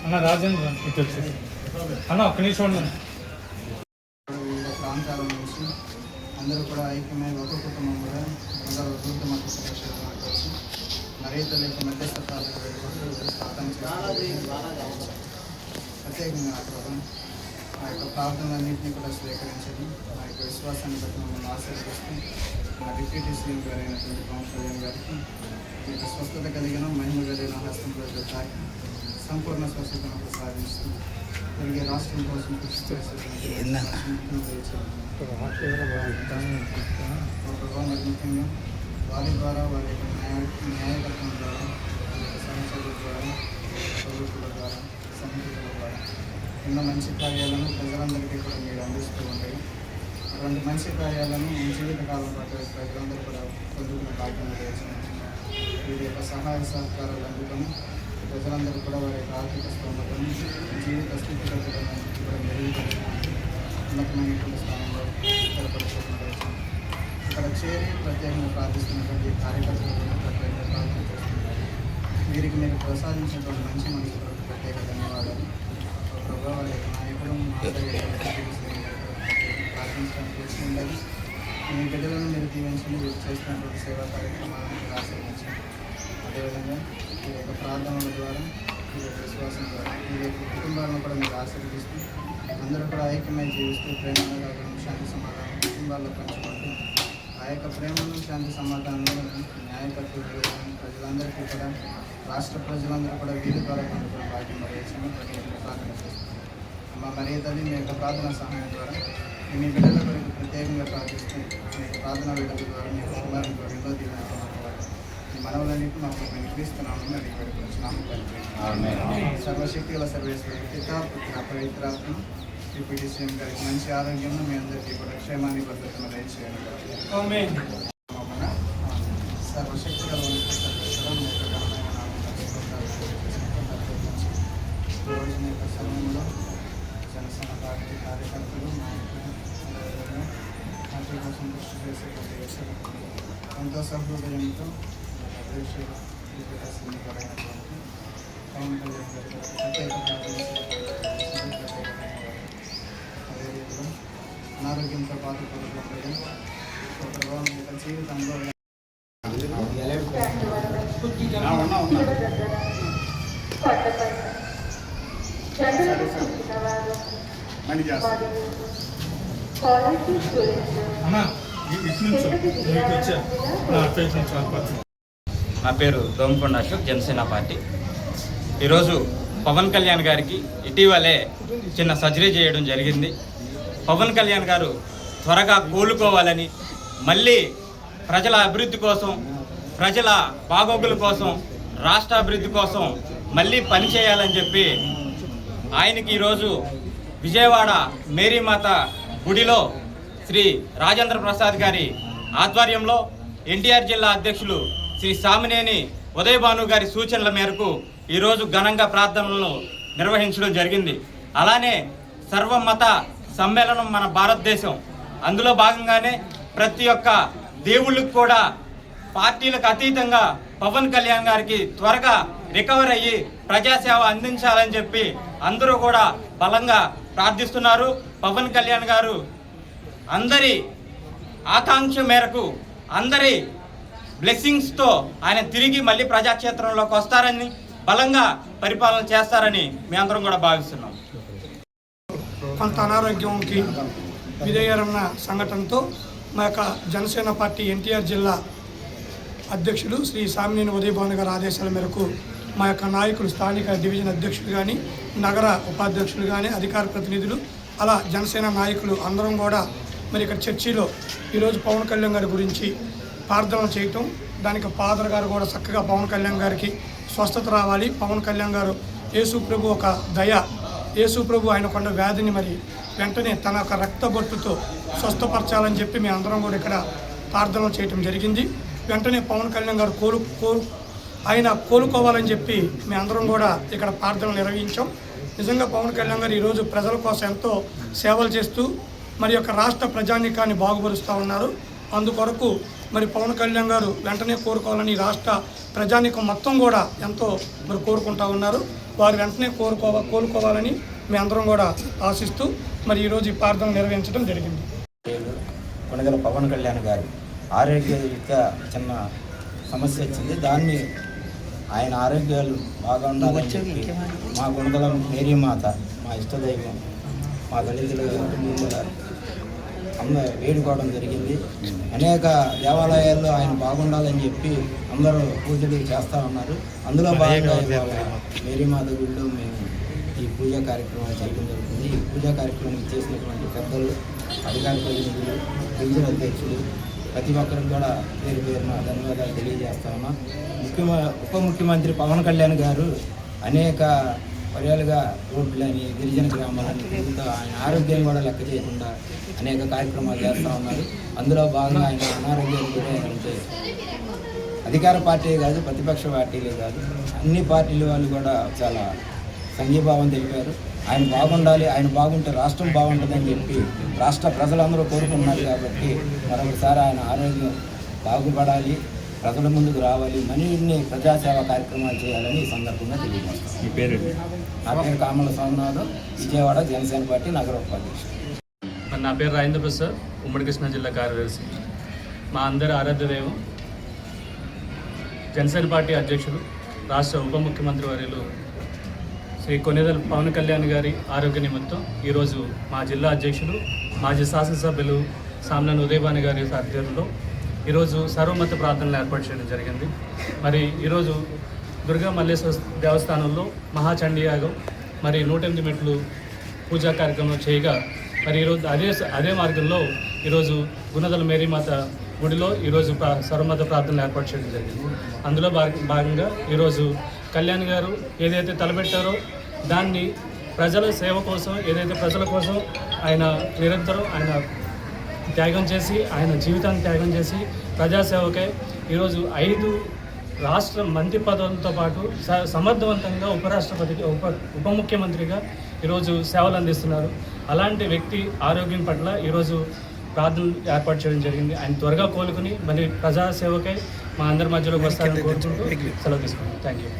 అన్న రాజేంద్ర ఇటు వచ్చేసి అన్న ఒక్క నిమిషం వివిధ ప్రాంతాల నుంచి అందరూ కూడా ఐక్యమై ఒక కుటుంబం కూడా అందరూ వృద్ధ మత సమస్యలను కలిసి మరింత లేక మధ్యస్థాలకు ప్రార్థన ప్రత్యేకంగా ఆ యొక్క ప్రార్థనలన్నింటినీ కూడా స్వీకరించండి ఆ యొక్క విశ్వాసాన్ని బట్టి మమ్మల్ని ఆశీర్వదిస్తూ మా డిప్యూటీ సీఎం గారు అయినటువంటి పవన్ కళ్యాణ్ గారికి మీకు స్వస్థత కలిగిన మహిమ కలిగిన హస్తంలో తాకి సంపూర్ణ స్వస్థతను ప్రసాదిస్తూ తిరిగి రాష్ట్రం కోసం కృషి చేసేటువంటి ముఖ్యంగా వారి ద్వారా వారి యొక్క న్యాయకత్వం ద్వారా వారి యొక్క సమస్యల ద్వారా ప్రభుత్వాల ద్వారా సమితుల ద్వారా ఎన్నో మంచి కార్యాలను ప్రజలందరికీ కూడా మీరు అందిస్తూ ఉంటాయి. అటువంటి మంచి కార్యాలను మీ జీవితకాలం పాటు ప్రజలందరూ కూడా పొందుకునే భాగ్యం చేస్తున్నాం. వీరి యొక్క సహాయ సహకారాలు అందుకొని ప్రజలందరూ కూడా వారి యొక్క ఆర్థిక స్తోమతను జీవిత స్థితిగతులను కూడా మెరుగుపరచడానికి ఉన్నతమైనటువంటి స్థానంలో స్థిరపరచుకుంటారు. ఇక్కడ చేరి ప్రత్యేకంగా ప్రార్థిస్తున్నటువంటి కార్యకర్తలను ప్రత్యేకంగా ప్రార్థన చేస్తున్నారు. వీరికి మీరు ప్రసాదించినటువంటి మంచి మనసులకు ప్రత్యేక ధన్యవాదాలు. వారి యొక్క నాయకులు ప్రార్థించడానికి వచ్చిందని మీ బిడ్డలను మీరు దీవించండి. వీరు చేసినటువంటి సేవా కార్యక్రమాలను మీరు ఆశ్రయించండి. అదేవిధంగా ఈ యొక్క ప్రార్థనల ద్వారా ఈ యొక్క విశ్వాసం ద్వారా ఈ యొక్క కుటుంబాలను కూడా మీరు ఆశీర్వదిస్తూ అందరూ కూడా ఐక్యమై జీవిస్తూ ప్రేమగా కాకుండా శాంతి సమాధానం కుటుంబాల్లో పంచుకుంటూ ఆ యొక్క ప్రేమను శాంతి సమాధానంలో న్యాయకత్వం ప్రజలందరికీ కూడా రాష్ట్ర ప్రజలందరూ కూడా వీరి ద్వారా పొందుకున్న భాగ్యం మరేసిన ప్రత్యేకంగా ప్రార్థన చేస్తున్నారు. మా మరియ తల్లి మీ యొక్క ప్రార్థన సహాయం ద్వారా మీ బిడ్డల కొరకు ప్రత్యేకంగా ప్రార్థిస్తూ మీ యొక్క ప్రార్థన బిడ్డల ద్వారా మీ కుటుంబాన్ని కూడా ఎన్నో దీవెనలు మీ మనవలన్నింటి మాకు మేము క్రీస్తున్నామని అడిగి పెట్టుకుంటున్నాము. సర్వశక్తి గల సర్వేశ్వరుడు పిత పుత్ర పవిత్రాత్మ డిప్యూటీ సీఎం గారికి మంచి ఆరోగ్యం మీ అందరికీ కూడా క్షేమాన్ని భద్రతను దయచేయండి. సర్వశక్తి గల రోజున యొక్క సమయంలో జనసేన పార్టీ కార్యకర్తలు నాయకులు పార్టీ కోసం కృషి చేసేటువంటి వ్యక్తులకు ఎంతో సహృదయంతో అధ్యక్షులు అయినటువంటి పవన్ కళ్యాణ్ గారి ప్రత్యేక అదే రీతిలో అనారోగ్యంతో బాధపడుతుండగా ఒక ప్రభావం యొక్క జీవితంలో నా పేరు దోమకొండ అశోక్, జనసేన పార్టీ. ఈరోజు పవన్ కళ్యాణ్ గారికి ఇటీవలే చిన్న సర్జరీ చేయడం జరిగింది. పవన్ కళ్యాణ్ గారు త్వరగా కోలుకోవాలని, మళ్ళీ ప్రజల అభివృద్ధి కోసం, ప్రజల బాగోగుల కోసం, రాష్ట్ర అభివృద్ధి కోసం మళ్ళీ పనిచేయాలని చెప్పి ఆయనకి ఈరోజు విజయవాడ మేరీమాత గుడిలో శ్రీ రాజేంద్ర ప్రసాద్ గారి ఆధ్వర్యంలో ఎన్టీఆర్ జిల్లా అధ్యక్షులు శ్రీ సామినేని ఉదయభాను గారి సూచనల మేరకు ఈరోజు ఘనంగా ప్రార్థనలను నిర్వహించడం జరిగింది. అలానే సర్వమత సమ్మేళనం మన భారతదేశం, అందులో భాగంగానే ప్రతి ఒక్క దేవుళ్ళకి కూడా పార్టీలకు అతీతంగా పవన్ కళ్యాణ్ గారికి త్వరగా రికవర్ అయ్యి ప్రజాసేవ అందించాలని చెప్పి అందరూ కూడా బలంగా ప్రార్థిస్తున్నారు. పవన్ కళ్యాణ్ గారు అందరి ఆకాంక్ష మేరకు, అందరి బ్లెస్సింగ్స్తో ఆయన తిరిగి మళ్ళీ ప్రజాక్షేత్రంలోకి వస్తారని, బలంగా పరిపాలన చేస్తారని మేము అందరం కూడా భావిస్తున్నాం. కొంత అనారోగ్యంకి విధేయరన్న సంఘటనతో మా యొక్క జనసేన పార్టీ ఎన్టీఆర్ జిల్లా అధ్యక్షుడు శ్రీ సామినేని ఉదయభాను గారి ఆదేశాల మేరకు మా యొక్క నాయకులు, స్థానిక డివిజన్ అధ్యక్షులు కానీ, నగర ఉపాధ్యక్షులు కానీ, అధికార ప్రతినిధులు, అలా జనసేన నాయకులు అందరం కూడా మరి ఇక్కడ చర్చిలో ఈరోజు పవన్ కళ్యాణ్ గారి గురించి ప్రార్థనలు చేయటం, దానికి ఫాదర్ గారు కూడా చక్కగా పవన్ కళ్యాణ్ గారికి స్వస్థత రావాలి, పవన్ కళ్యాణ్ గారు యేసు ప్రభు ఒక దయ, యేసు ప్రభు ఆయనకున్న వ్యాధిని మరి వెంటనే తన యొక్క రక్తబొట్టుతో స్వస్థపరచాలని చెప్పి మేము అందరం కూడా ఇక్కడ ప్రార్థనలు చేయటం జరిగింది. వెంటనే పవన్ కళ్యాణ్ గారు ఆయన కోలుకోవాలని చెప్పి మేము అందరం కూడా ఇక్కడ ప్రార్థనలు నిర్వహించాం. నిజంగా పవన్ కళ్యాణ్ గారు ఈరోజు ప్రజల కోసం ఎంతో సేవలు చేస్తూ మరి యొక్క రాష్ట్ర ప్రజానీకాన్ని బాగుపరుస్తూ ఉన్నారు. అందుకొరకు మరి పవన్ కళ్యాణ్ గారు వెంటనే కోరుకోవాలని రాష్ట్ర ప్రజానీకం మొత్తం కూడా ఎంతో మరి కోరుకుంటా ఉన్నారు. వారు వెంటనే కోలుకోవాలని మీ అందరం కూడా ఆశిస్తూ మరి ఈరోజు ఈ ప్రార్థన నిర్వహించడం జరిగింది. కొణిదెల పవన్ కళ్యాణ్ గారు ఆరోగ్యరీత్యా చిన్న సమస్య వచ్చింది. దాన్ని ఆయన ఆరోగ్యాలు బాగా ఉండాలని చెప్పి మా కొణిదెల మేరీమాత, మా ఇష్టదైవం, మా దళితుల అందరూ వేడుకోవడం జరిగింది. అనేక దేవాలయాల్లో ఆయన బాగుండాలని చెప్పి అందరూ పూజలు చేస్తూ ఉన్నారు. అందులో భాగంగా మేరీమాత గుడిలో మేము ఈ పూజా కార్యక్రమాలు చేయడం జరుగుతుంది. ఈ పూజా కార్యక్రమం చేసినటువంటి పెద్దలు, అధికార ప్రతినిధులు, డివిజన్ అధ్యక్షులు ప్రతి ఒక్కరికి కూడా పేరు పేరున ధన్యవాదాలు తెలియజేస్తా ఉన్నా. ఉప ముఖ్యమంత్రి పవన్ కళ్యాణ్ గారు అనేక పర్యాలుగా రోడ్లని, గిరిజన గ్రామాలని తిరుగుతూ ఆయన ఆరోగ్యం కూడా లెక్క చేయకుండా అనేక కార్యక్రమాలు చేస్తూ ఉన్నారు. అందులో భాగంగా ఆయన అనారోగ్యాలు గురైనంటే అధికార పార్టీ కాదు, ప్రతిపక్ష పార్టీలే కాదు, అన్ని పార్టీల వాళ్ళు కూడా చాలా సంఘీభావం తెలిపారు. ఆయన బాగుండాలి, ఆయన బాగుంటే రాష్ట్రం బాగుంటుందని చెప్పి రాష్ట్ర ప్రజలందరూ కోరుకున్నారు. కాబట్టి మరొకసారి ఆయన ఆరోగ్యం బాగుపడాలి, ప్రజల ముందుకు రావాలి, మరిన్ని ప్రజాసేవ కార్యక్రమాలు చేయాలని ఈ సందర్భంగా తెలియజేస్తాను. మీ పేరు? నా పేరు కామల సోమనాథం, విజయవాడ జనసేన పార్టీ నగర ఉపాధ్యక్షుడు. నా పేరు రాజేంద్ర ప్రసాద్, ఉమ్మడి కృష్ణా జిల్లా కార్యదర్శి. మా అందరి ఆరాధ్య దైవం జనసేన పార్టీ అధ్యక్షులు, రాష్ట్ర ఉప ముఖ్యమంత్రి వర్యులు శ్రీ కొణిదెల పవన్ కళ్యాణ్ గారి ఆరోగ్య నిమిత్తం ఈరోజు మా జిల్లా అధ్యక్షులు, మాజీ శాసనసభ్యులు సామ్నేని ఉదయభాను గారి ఆధ్వర్యంలో ఈరోజు సర్వమత ప్రార్థనలు ఏర్పాటు చేయడం జరిగింది. మరి ఈరోజు దుర్గా మల్లేశ్వర దేవస్థానంలో మహాచండీ యాగం మరి 108 మెట్లు పూజా కార్యక్రమం చేయగా మరి ఈరోజు అదే మార్గంలో ఈరోజు గుణదల మేరీమాత గుడిలో ఈరోజు సర్వమత ప్రార్థనలు ఏర్పాటు చేయడం జరిగింది. అందులో భాగంగా ఈరోజు కళ్యాణ్ గారు ఏదైతే తలపెట్టారో దాన్ని ప్రజల సేవ కోసం, ఏదైతే ప్రజల కోసం ఆయన నిరంతరం ఆయన త్యాగం చేసి, ఆయన జీవితాన్ని త్యాగం చేసి ప్రజాసేవకై ఈరోజు 5 రాష్ట్ర మంత్రి పదవులతో పాటు సమర్థవంతంగా ఉప ముఖ్యమంత్రిగా ఈరోజు సేవలు అందిస్తున్నారు. అలాంటి వ్యక్తి ఆరోగ్యం పట్ల ఈరోజు ప్రార్థనలు ఏర్పాటు చేయడం జరిగింది. ఆయన త్వరగా కోలుకుని మరి ప్రజాసేవకై మా అందరి మధ్యలోకి వస్తారని కోరుకుంటూ సెలవు తీసుకున్నాం. Thank you.